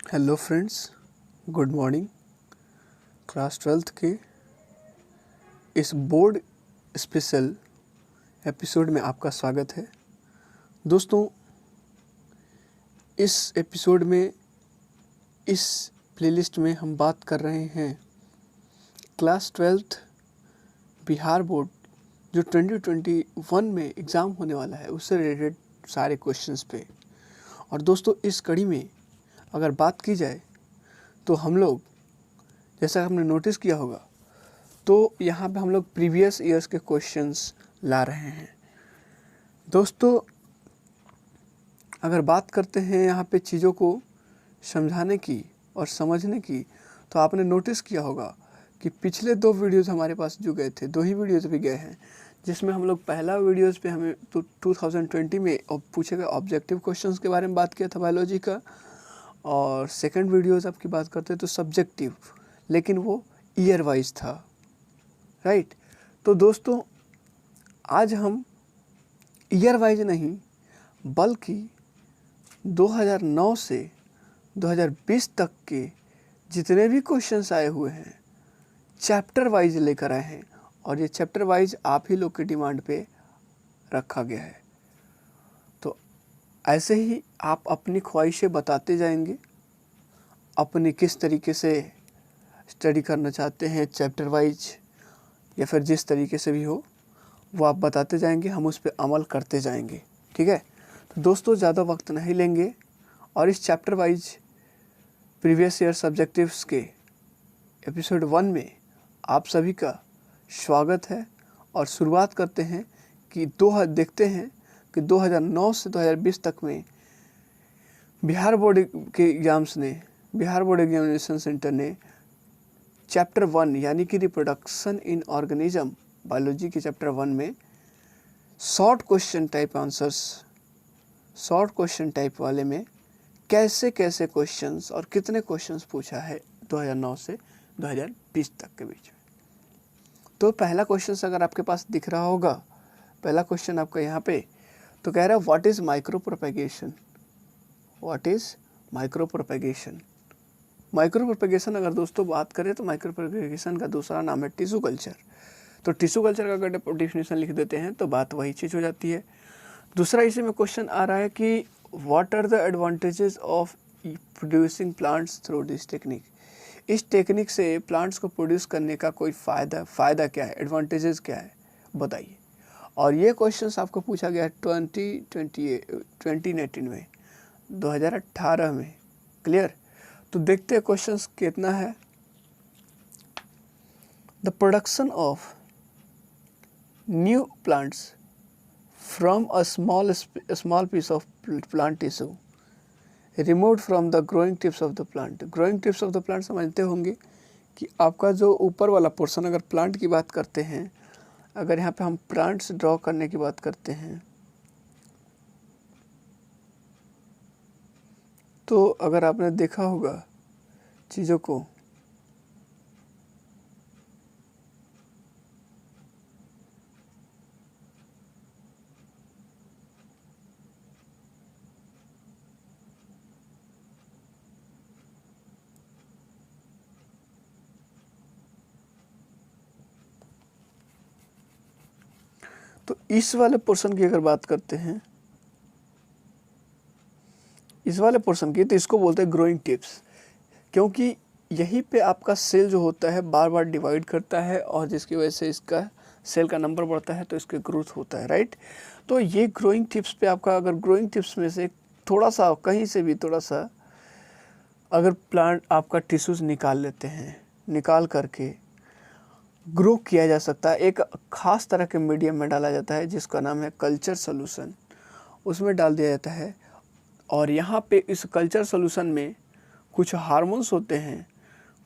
Hello friends, good morning. Class 12th के इस board special episode में आपका स्वागत है। दोस्तों, इस एपिसोड में इस प्लेलिस्ट में हम बात कर रहे हैं क्लास 12th बिहार बोर्ड जो 2021 में एग्ज़ाम होने वाला है उससे रिलेटेड सारे क्वेश्चंस पे। और दोस्तों, इस कड़ी में अगर बात की जाए तो हम लोग, जैसा हमने नोटिस किया होगा, तो यहाँ पे हम लोग प्रीवियस ईयर्स के क्वेश्चंस ला रहे हैं। दोस्तों, अगर बात करते हैं यहाँ पे चीज़ों को समझाने की और समझने की, तो आपने नोटिस किया होगा कि पिछले 2 वीडियोज़ हमारे पास जो गए थे, 2 ही वीडियोज़ भी गए हैं, जिसमें हम लोग पहला वीडियोज़ पे हमें तो 2020 में पूछे गए ऑब्जेक्टिव क्वेश्चंस के बारे में बात किया था बायोलॉजी का, और सेकंड वीडियोज़ आपकी बात करते हैं तो सब्जेक्टिव, लेकिन वो ईयर वाइज था, राइट। तो दोस्तों, आज हम ईयर वाइज नहीं बल्कि 2009 से 2020 तक के जितने भी क्वेश्चंस आए हुए हैं चैप्टर वाइज लेकर आए हैं, और ये चैप्टर वाइज आप ही लोग की डिमांड पे रखा गया है। तो ऐसे ही आप अपनी ख्वाहिशें बताते जाएंगे, अपनी किस तरीके से स्टडी करना चाहते हैं चैप्टर वाइज, या फिर जिस तरीके से भी हो वो आप बताते जाएंगे, हम उस पर अमल करते जाएंगे, ठीक है। तो दोस्तों, ज़्यादा वक्त नहीं लेंगे और इस chapter wise previous year subjectives के एपिसोड 1 में आप सभी का स्वागत है। और शुरुआत करते हैं कि देखते हैं कि 2009 से 2020 तक में बिहार बोर्ड एग्जामिनेशन सेंटर ने चैप्टर 1 यानी कि रिप्रोडक्शन इन ऑर्गेनिज्म बायोलॉजी के चैप्टर 1 में शॉर्ट क्वेश्चन टाइप वाले में कैसे कैसे क्वेश्चंस और कितने क्वेश्चंस पूछा है 2009 से 2020 तक के बीच में। तो पहला क्वेश्चन अगर आपके पास दिख रहा होगा, पहला क्वेश्चन आपका यहाँ पे तो कह रहा है व्हाट इज़ माइक्रो प्रोपेगेशन। अगर दोस्तों बात करें तो माइक्रो प्रोपेगेशन का दूसरा नाम है टिश्यू कल्चर। तो टिश्यू कल्चर का अगर डेफिनेशन लिख देते हैं तो बात वही चीज़ हो जाती है। दूसरा इसी में क्वेश्चन आ रहा है कि what are the advantages of producing plants through this technique. इस टेक्निक से प्लांट्स को प्रोड्यूस करने का कोई फ़ायदा क्या है, एडवांटेजेस क्या है, बताइए। और ये क्वेश्चंस आपको पूछा गया है 2019 में, 2018 में, क्लियर। तो देखते हैं क्वेश्चंस कितना है। The production of new plants from a small piece of plant tissue removed from the growing tips of the plant. Growing tips of the plant समझते होंगे कि आपका जो ऊपर वाला पोर्शन, अगर प्लांट की बात करते हैं, अगर यहाँ पे हम प्लांट्स ड्रॉ करने की बात करते हैं तो अगर आपने देखा होगा चीज़ों को, तो इस वाले पोर्शन की अगर बात करते हैं, इस वाले पोर्शन की, तो इसको बोलते हैं ग्रोइंग टिप्स, क्योंकि यहीं पे आपका सेल जो होता है बार बार डिवाइड करता है और जिसकी वजह से इसका सेल का नंबर बढ़ता है तो इसके ग्रोथ होता है, राइट। तो ये ग्रोइंग टिप्स पे आपका, अगर ग्रोइंग टिप्स में से थोड़ा सा कहीं से भी थोड़ा सा अगर प्लांट आपका टिश्यूज निकाल लेते हैं, निकाल करके ग्रो किया जा सकता है। एक ख़ास तरह के मीडियम में डाला जाता है जिसका नाम है कल्चर सॉल्यूशन, उसमें डाल दिया जाता है। और यहाँ पे इस कल्चर सॉल्यूशन में कुछ हार्मोन्स होते हैं,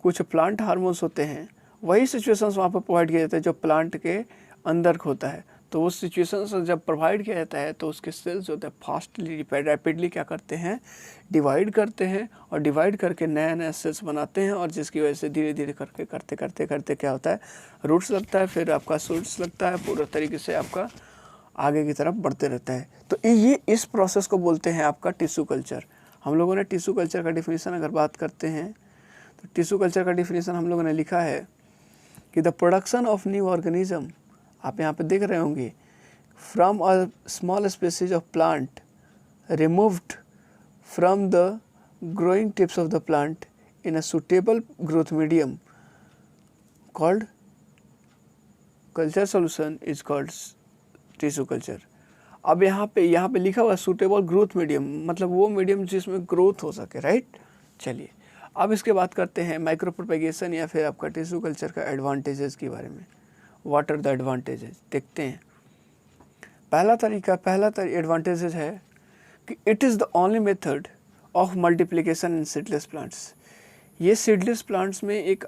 कुछ प्लांट हार्मोन्स होते हैं, वही सिचुएशंस वहाँ पर प्रोवाइड किया जाता है जो प्लांट के अंदर होता है। तो उस सिचुएशन से जब प्रोवाइड किया जाता है तो उसके सेल्स जो होते हैं फास्टली रैपिडली क्या करते हैं, डिवाइड करते हैं, और डिवाइड करके नया नया सेल्स बनाते हैं, और जिसकी वजह से धीरे धीरे करके करते क्या होता है, रूट्स लगता है, फिर आपका शूट्स लगता है, पूरा तरीके से आपका आगे की तरफ बढ़ते रहता है। तो ये इस प्रोसेस को बोलते हैं आपका टिश्यू कल्चर। हम लोगों ने टिश्यू कल्चर का डिफिनीसन अगर बात करते हैं तो टिश्यू कल्चर का डिफिनीसन हम लोगों ने लिखा है कि the production of new organism, आप यहाँ पे देख रहे होंगे, from a small species of plant removed from the growing tips of the plant in a suitable growth medium called culture solution is called tissue culture. अब यहाँ पे लिखा हुआ सूटेबल ग्रोथ मीडियम, मतलब वो मीडियम जिसमें ग्रोथ हो सके, राइट। चलिए अब इसके बात करते हैं माइक्रो प्रोपेगेशन या फिर आपका टिश्यू कल्चर का एडवांटेजेस के बारे में। व्हाट आर द एडवांटेजेस, देखते हैं। पहला एडवांटेजेस है कि it is the only method of multiplication in seedless plants. ये सीडलेस प्लांट्स में एक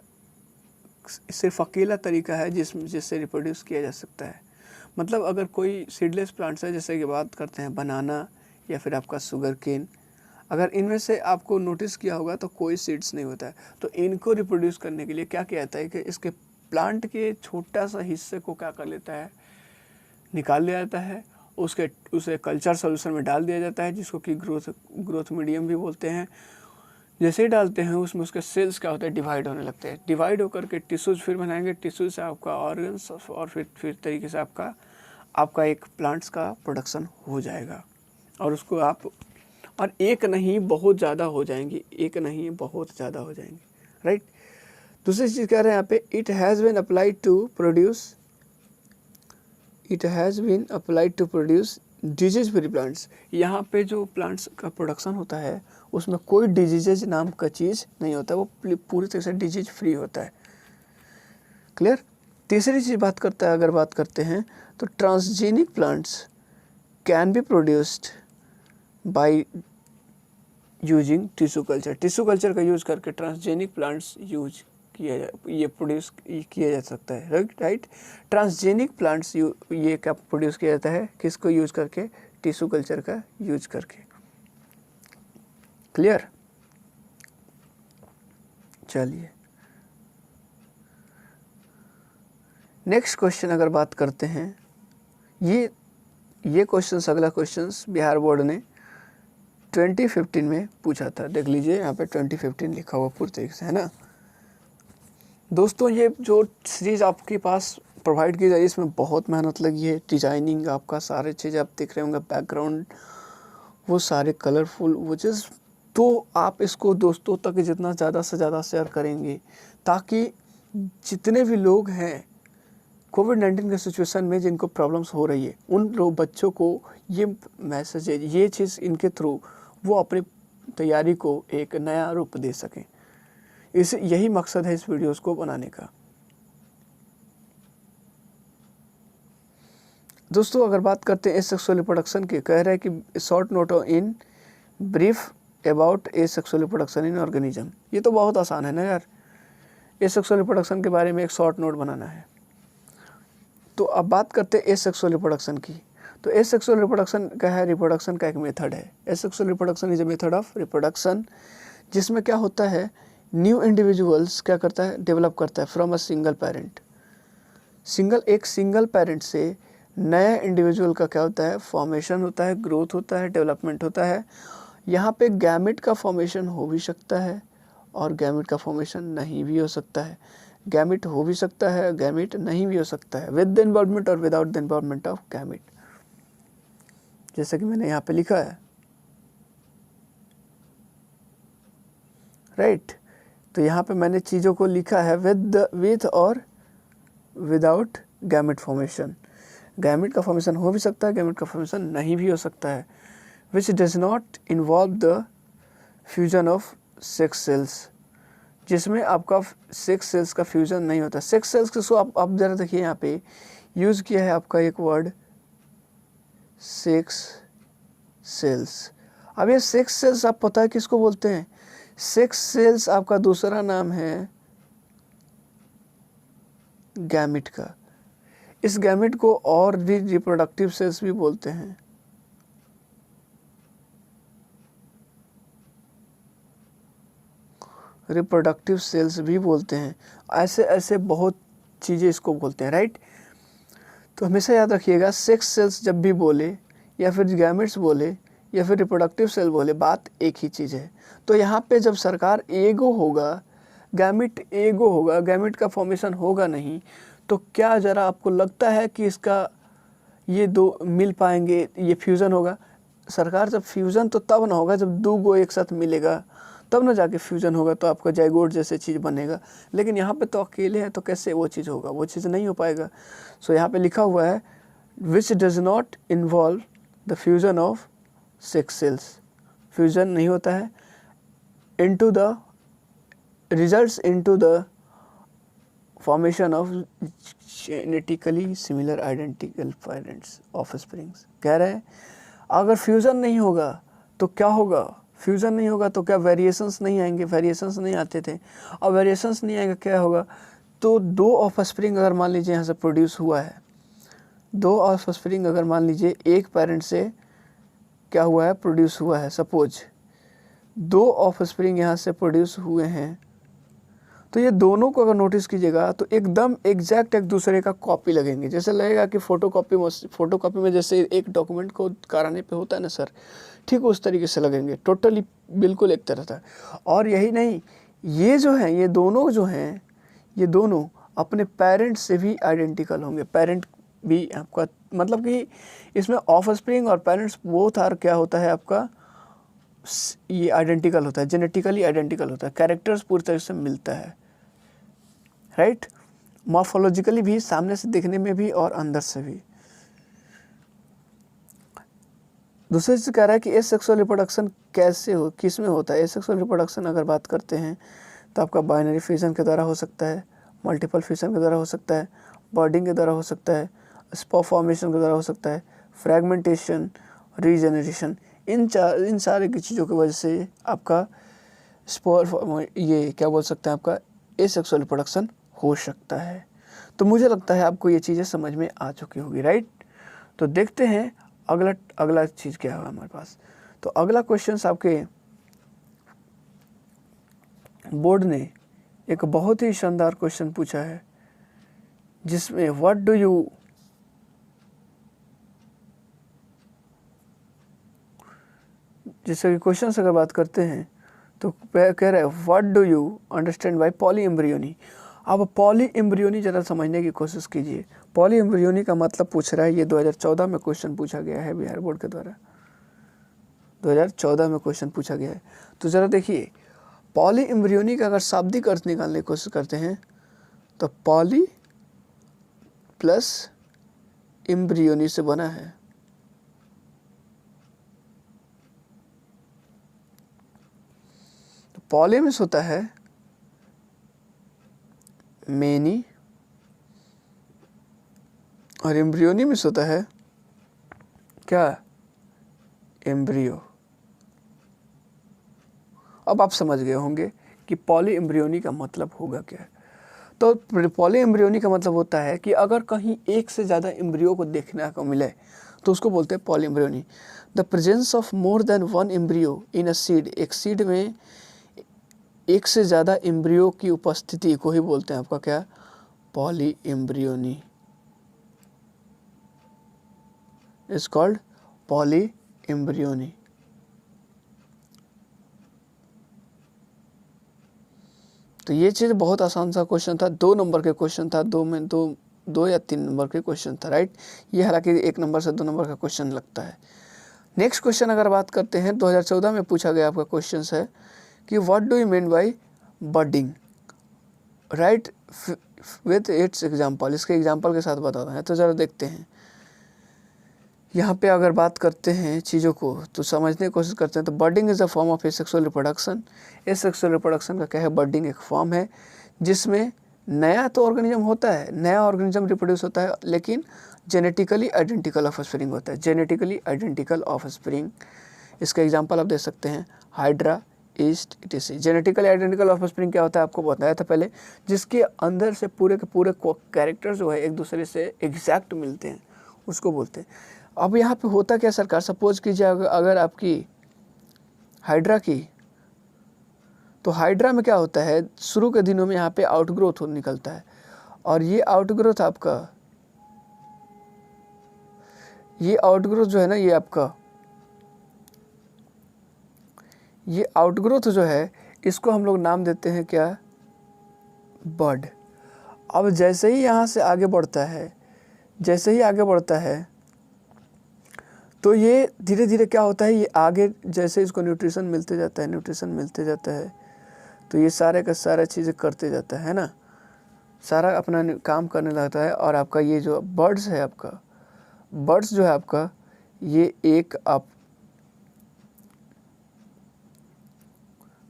सिर्फ अकेला तरीका है जिससे रिप्रोड्यूस किया जा सकता है। मतलब अगर कोई सीडलेस प्लांट्स है, जैसे कि बात करते हैं बनाना या फिर आपका शुगर केन, अगर इनमें से आपको नोटिस किया होगा तो कोई सीड्स नहीं होता है। तो इनको रिप्रोड्यूस करने के लिए क्या किया जाता है कि इसके प्लांट के छोटा सा हिस्से को क्या कर लेता है, निकाल लिया जाता है, उसे कल्चर सॉल्यूशन में डाल दिया जाता है, जिसको कि ग्रोथ मीडियम भी बोलते हैं। जैसे ही डालते हैं उसमें उसके सेल्स क्या होता है, डिवाइड होने लगते हैं। डिवाइड होकर के टिश्यूज फिर बनाएंगे, टिश्यू से आपका ऑर्गन्स और फिर तरीके से आपका एक प्लांट्स का प्रोडक्शन हो जाएगा। और उसको आप, और एक नहीं बहुत ज़्यादा हो जाएंगी, एक नहीं बहुत ज़्यादा हो जाएंगी, राइट। दूसरी चीज़ कह रहे हैं यहाँ पे, it has been applied to produce disease free plants. यहाँ पे जो प्लांट्स का प्रोडक्शन होता है उसमें कोई डिजीजेज नाम का चीज़ नहीं होता, वो पूरी तरह से डिजीज फ्री होता है। क्लियर। तीसरी चीज़ अगर बात करते हैं तो transgenic plants can be produced by using tissue culture. Tissue culture का यूज़ करके ट्रांसजेनिक प्लांट्स प्रोड्यूस किया जा सकता है, राइट। ट्रांसजेनिक प्लांट्स ये क्या प्रोड्यूस किया जाता है, किसको यूज़ करके, टिश्यू कल्चर का यूज करके। क्लियर। चलिए नेक्स्ट क्वेश्चन अगर बात करते हैं, ये क्वेश्चन, अगला क्वेश्चन बिहार बोर्ड ने 2015 में पूछा था। देख लीजिए यहाँ पे 2015 लिखा हुआ पूरी तरीके से, है ना। दोस्तों ये जो सीरीज आपके पास प्रोवाइड की जाए इसमें बहुत मेहनत लगी है। डिजाइनिंग आपका सारे चीज़ आप देख रहे होंगे, बैकग्राउंड वो सारे कलरफुल वो चीज़, तो आप इसको दोस्तों तक जितना ज़्यादा से ज़्यादा शेयर करेंगे ताकि जितने भी लोग हैं कोविड-19 के सिचुएशन में जिनको प्रॉब्लम्स हो रही है उन लोग बच्चों को ये मैसेज, ये चीज़ इनके थ्रू वो अपनी तैयारी को एक नया रूप दे सकें। यही मकसद है इस वीडियोस को बनाने का। दोस्तों अगर बात करते हैं एसेक्सुअल रिप्रोडक्शन की, कह रहे हैं कि short note in brief about asexual reproduction in organism. ये तो बहुत आसान है ना यार, एसेक्सुअल रिप्रोडक्शन के बारे में एक शॉर्ट नोट बनाना है। तो अब बात करते हैं एसेक्सुअल रिप्रोडक्शन की। तो एसेक्सुअल रिप्रोडक्शन क्या है, रिप्रोडक्शन का एक मेथड है। Asexual reproduction is a method of reproduction जिसमें क्या होता है, न्यू इंडिविजुअल्स क्या करता है, डेवलप करता है फ्रॉम अ सिंगल पेरेंट। एक सिंगल पेरेंट से नया इंडिविजुअल का क्या होता है, फॉर्मेशन होता है, ग्रोथ होता है, डेवलपमेंट होता है। यहाँ पे गैमेट का फॉर्मेशन हो भी सकता है और गैमेट का फॉर्मेशन नहीं भी हो सकता है। गैमेट हो भी सकता है, गैमेट नहीं भी हो सकता है, विद द इन्वॉल्वमेंट और without the involvement of gamete, जैसे कि मैंने यहाँ पे लिखा है, राइट। तो यहाँ पे मैंने चीज़ों को लिखा है विद और विदाउट गैमेट फॉर्मेशन। गैमेट का फॉर्मेशन हो भी सकता है, गैमेट का फॉर्मेशन नहीं भी हो सकता है। Which does not involve the fusion of sex cells, जिसमें आपका सेक्स सेल्स का फ्यूजन नहीं होता। सेक्स सेल्स किसको आप जरा देखिए, यहाँ पे यूज़ किया है आपका एक वर्ड सेक्स सेल्स। अब ये सेक्स सेल्स आप पता है किसको बोलते हैं, सेक्स सेल्स आपका दूसरा नाम है गैमेट का। इस गैमेट को और भी रिप्रोडक्टिव सेल्स भी बोलते हैं। रिप्रोडक्टिव सेल्स भी बोलते हैं, ऐसे बहुत चीज़ें इसको बोलते हैं, राइट। तो हमेशा याद रखिएगा, सेक्स सेल्स जब भी बोले या फिर गैमेट्स बोले या फिर रिप्रोडक्टिव सेल बोले, बात एक ही चीज़ है। तो यहाँ पे जब सरकार एगो होगा, गैमिट एगो होगा, गैमिट का फॉर्मेशन होगा नहीं, तो क्या ज़रा आपको लगता है कि इसका ये दो मिल पाएंगे, ये फ्यूज़न होगा? सरकार जब फ्यूज़न तो तब ना होगा जब दो गो एक साथ मिलेगा, तब ना जाके फ्यूज़न होगा, तो आपका जाइगोट जैसे चीज़ बनेगा। लेकिन यहाँ पे तो अकेले हैं, तो कैसे वो चीज़ होगा? वो चीज़ नहीं हो पाएगा। सो यहाँ पे लिखा हुआ है which does not involve the fusion of sex cells, fusion नहीं होता है into the results into the formation of genetically similar identical parents of springs. कह रहे हैं अगर फ्यूज़न नहीं होगा तो क्या होगा? फ्यूज़न नहीं होगा तो क्या वेरिएशंस नहीं आएंगे? वेरिएशंस नहीं आते थे, और वेरिएशंस नहीं आएंगे क्या होगा? तो दो ऑफ स्प्रिंग अगर मान लीजिए यहाँ से प्रोड्यूस हुआ है, दो ऑफ स्प्रिंग अगर मान लीजिए एक पेरेंट से क्या हुआ है, प्रोड्यूस हुआ है, सपोज दो ऑफ स्प्रिंग यहाँ से प्रोड्यूस हुए हैं, तो ये दोनों को अगर नोटिस कीजिएगा तो एकदम एग्जैक्ट एक दूसरे का कॉपी लगेंगे। जैसे लगेगा कि फोटोकॉपी में जैसे एक डॉक्यूमेंट को कराने पे होता है ना सर, ठीक उस तरीके से लगेंगे, टोटली बिल्कुल एक तरह था। और यही नहीं, ये जो हैं, ये दोनों जो हैं, ये दोनों अपने पेरेंट्स से भी आइडेंटिकल होंगे। पेरेंट भी आपका मतलब कि इसमें ऑफ स्प्रिंग और पेरेंट्स बोथ आर क्या होता है आपका, ये आइडेंटिकल होता है, जेनेटिकली आइडेंटिकल होता है, कैरेक्टर्स पूरी तरह से मिलता है, राइट। मॉर्फोलॉजिकली भी, सामने से देखने में भी और अंदर से भी। दूसरे चीज़ कह रहा है कि एसेक्सुअल रिप्रोडक्शन कैसे हो, किस में होता है? एसेक्सुअल रिप्रोडक्शन अगर बात करते हैं तो आपका बाइनरी फ्यूजन के द्वारा हो सकता है, मल्टीपल फ्यूजन के द्वारा हो सकता है, बर्डिंग के द्वारा हो सकता है, स्पोर फॉर्मेशन के द्वारा हो सकता है, फ्रैगमेंटेशन, रीजनरेशन, इन सारे की चीज़ों की वजह से आपका स्पोर, ये क्या बोल सकते हैं, आपका एसेक्सुअल रिप्रोडक्शन हो सकता है। तो मुझे लगता है आपको ये चीज़ें समझ में आ चुकी होगी, राइट। तो देखते हैं अगला चीज़ क्या है हमारे पास। तो अगला क्वेश्चन आपके बोर्ड ने एक बहुत ही शानदार क्वेश्चन पूछा है, जिसमें व्हाट डू यू जैसे कि क्वेश्चन अगर बात करते हैं तो कह रहे हैं what do you understand by poly embryony. अब पॉली एम्ब्रियोनी ज़रा समझने की कोशिश कीजिए। पॉली एम्ब्रियोनी का मतलब पूछ रहा है, ये 2014 में क्वेश्चन पूछा गया है बिहार बोर्ड के द्वारा, 2014 में क्वेश्चन पूछा गया है। तो ज़रा देखिए, पॉली एम्ब्रियोनी का अगर शाब्दिक अर्थ निकालने की कोशिश करते हैं तो पॉली प्लस एम्ब्रियोनी से बना है। तो पॉली में होता है मेनी, और एम्ब्रियोनी में होता है क्या, एम्ब्रियो। अब आप समझ गए होंगे कि पॉली एम्ब्रियोनी का मतलब होगा क्या। तो पॉली एम्ब्रियोनी का मतलब होता है कि अगर कहीं एक से ज़्यादा एम्ब्रियो को देखने को मिले तो उसको बोलते हैं poly embryony. The presence of more than one embryo in a seed, एक सीड में एक से ज़्यादा एम्ब्रियो की उपस्थिति को ही बोलते हैं आपका क्या, poly embryony, is called poly embryony. तो ये चीज़ बहुत आसान सा क्वेश्चन था, 2 नंबर के क्वेश्चन था, दो या 3 नंबर के क्वेश्चन था, राइट। ये हालांकि 1 नंबर से 2 नंबर का क्वेश्चन लगता है। नेक्स्ट क्वेश्चन अगर बात करते हैं 2014 में पूछा गया आपका क्वेश्चन है कि what do you mean by budding, right with its example. इसके एग्जाम्पल के साथ बताता है। तो ज़रा देखते हैं यहाँ पे अगर बात करते हैं चीज़ों को तो समझने की कोशिश करते हैं। तो budding is a form of asexual reproduction. Asexual reproduction का क्या है, बर्डिंग एक फॉर्म है जिसमें नया तो ऑर्गेनिज्म होता है, नया ऑर्गेनिज्म रिप्रोड्यूस होता है, लेकिन जेनेटिकली आइडेंटिकल ऑफ स्प्रिंग होता है, जेनेटिकली आइडेंटिकल ऑफ स्प्रिंग। इसका एग्जाम्पल आप दे सकते हैं hydra, east, etc.. Genetically identical of spring क्या होता है आपको बताया था पहले, जिसके अंदर से पूरे के पूरे कैरेक्टर जो है एक दूसरे से एग्जैक्ट मिलते हैं, उसको बोलते हैं। अब यहाँ पे होता क्या सरकार, सपोज कीजिए अगर आपकी हाइड्रा की, तो हाइड्रा में क्या होता है, शुरू के दिनों में यहाँ पे आउटग्रोथ निकलता है, और ये आउटग्रोथ जो है ना, ये आपका ये आउटग्रोथ जो है इसको हम लोग नाम देते हैं क्या, बड। अब जैसे ही यहाँ से आगे बढ़ता है, जैसे ही आगे बढ़ता है तो ये धीरे धीरे क्या होता है, ये आगे जैसे इसको न्यूट्रिशन मिलते जाता है, न्यूट्रिशन मिलते जाता है, तो ये सारे का सारा चीज़ें करते जाता है ना, सारा अपना काम करने लगता है। और आपका ये जो बर्ड्स है, आपका बर्ड्स जो है आपका, ये एक आप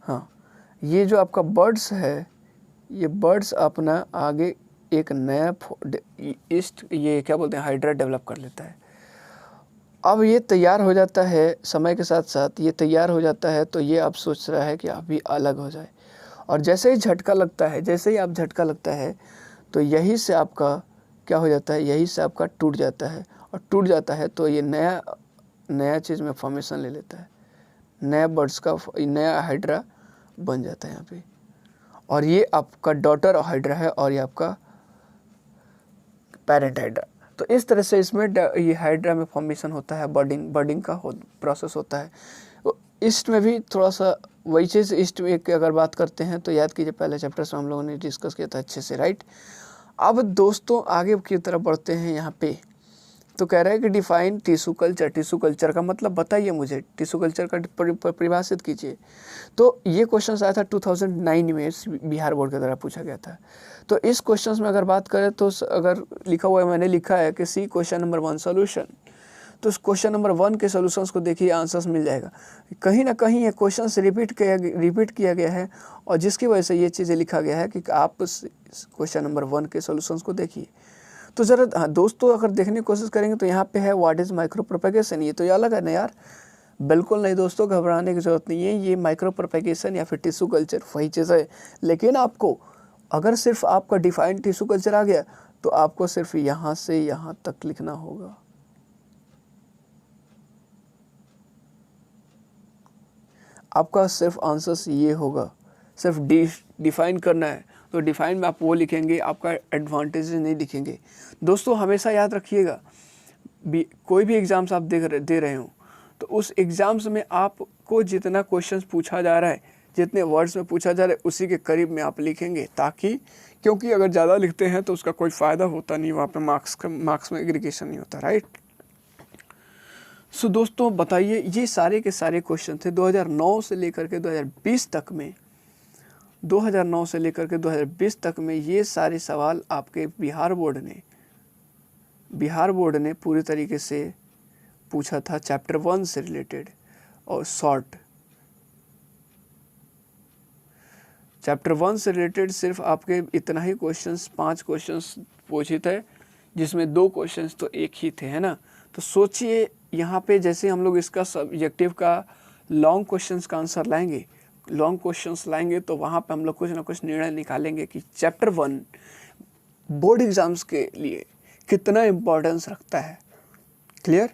हाँ, ये जो आपका बर्ड्स है, ये बर्ड्स अपना आगे एक नया ये क्या बोलते हैं, हाइड्रा डेवलप कर लेता है। अब ये तैयार हो जाता है, समय के साथ साथ ये तैयार हो जाता है, तो ये आप सोच रहा है कि अभी अलग हो जाए, और जैसे ही झटका लगता है, जैसे ही आप झटका लगता है तो यहीं से आपका क्या हो जाता है, यहीं से आपका टूट जाता है, और टूट जाता है तो ये नया चीज़ में फॉर्मेशन ले लेता है, नया बर्ड्स का नया हाइड्रा बन जाता है यहाँ पे, और ये आपका डॉटर हाइड्रा है और ये आपका पेरेंट हाइड्रा। तो इस तरह से इसमें ये हाइड्रा में फॉर्मेशन होता है, बर्डिंग का प्रोसेस होता है। तो ईस्ट में भी थोड़ा सा वही चीज़, ईस्ट में की अगर बात करते हैं तो याद कीजिए पहले चैप्टर्स में हम लोगों ने डिस्कस किया था अच्छे से, राइट। अब दोस्तों आगे की तरफ बढ़ते हैं यहाँ पे, तो कह रहा है कि define tissue culture. Tissue culture का मतलब बताइए मुझे, टिश्यू कल्चर का परिभाषित कीजिए। तो ये क्वेश्चन आया था 2009 में, बिहार बोर्ड के द्वारा पूछा गया था। तो इस क्वेश्चन में अगर बात करें तो अगर लिखा हुआ है, मैंने लिखा है कि सी क्वेश्चन नंबर 1 सोल्यूशन, तो उस क्वेश्चन नंबर 1 के सोल्यूशंस को देखिए, आंसर्स मिल जाएगा। कहीं ना कहीं ये क्वेश्चन रिपीट किया गया है, और जिसकी वजह से ये चीज़ें लिखा गया है कि आप क्वेश्चन नंबर 1 के सोल्यूशंस को देखिए। तो ज़रा दोस्तों अगर देखने की कोशिश करेंगे तो यहाँ पे है व्हाट इज़ माइक्रो प्रोपेगेशन। ये तो ये अलग है ना यार, बिल्कुल नहीं दोस्तों, घबराने की ज़रूरत नहीं है। ये माइक्रो प्रोपेगेशन या फिर टिश्यू कल्चर वही चीज़ है, लेकिन आपको अगर सिर्फ आपका डिफाइंड टिश्यू कल्चर आ गया तो आपको सिर्फ यहाँ से यहाँ तक लिखना होगा। आपका सिर्फ आंसर्स ये होगा, सिर्फ डिफाइन करना है तो डिफाइन में आप वो लिखेंगे, आपका एडवांटेज नहीं लिखेंगे। दोस्तों हमेशा याद रखिएगा, कोई भी एग्ज़ाम्स आप दे रहे हो तो उस एग्ज़ाम्स में आपको जितना क्वेश्चंस पूछा जा रहा है, जितने वर्ड्स में पूछा जा रहा है, उसी के करीब में आप लिखेंगे, ताकि क्योंकि अगर ज़्यादा लिखते हैं तो उसका कोई फ़ायदा होता नहीं, वहाँ पे मार्क्स में एग्रीगेशन नहीं होता, राइट। सो दोस्तों बताइए, ये सारे के सारे क्वेश्चन थे 2009 से लेकर के 2020 तक में। 2009 से लेकर के 2020 तक में ये सारे सवाल आपके बिहार बोर्ड ने पूरी तरीके से पूछा था चैप्टर 1 से रिलेटेड, और शॉर्ट चैप्टर 1 से रिलेटेड सिर्फ आपके इतना ही क्वेश्चंस, 5 क्वेश्चंस पूछे थे, जिसमें 2 क्वेश्चंस तो एक ही थे, है ना। तो सोचिए यहाँ पे जैसे हम लोग इसका सब्जेक्टिव का लॉन्ग क्वेश्चंस का आंसर लाएंगे, लॉन्ग क्वेश्चंस लाएंगे, तो वहाँ पे हम लोग कुछ ना कुछ निर्णय निकालेंगे कि चैप्टर 1 बोर्ड एग्ज़ाम्स के लिए कितना इम्पोर्टेंस रखता है, क्लियर,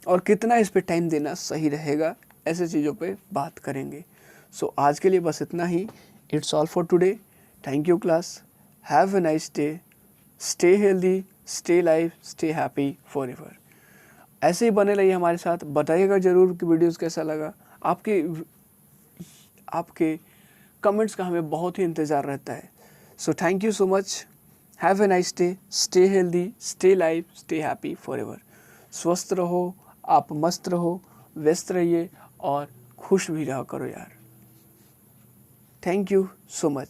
और कितना इस पे टाइम देना सही रहेगा, ऐसे चीज़ों पे बात करेंगे। सो आज के लिए बस इतना ही। It's all for today. Thank you class, have a nice day, stay healthy, stay life, stay happy forever. ऐसे ही बने रहिए हमारे साथ। बताइएगा ज़रूर कि वीडियोज़ कैसा लगा। आपके कमेंट्स का हमें बहुत ही इंतज़ार रहता है। So thank you so much, have a nice day, stay healthy, stay life, stay happy for ever. स्वस्थ रहो, आप मस्त रहो, व्यस्त रहिए और खुश भी रहा करो यार। Thank you so much.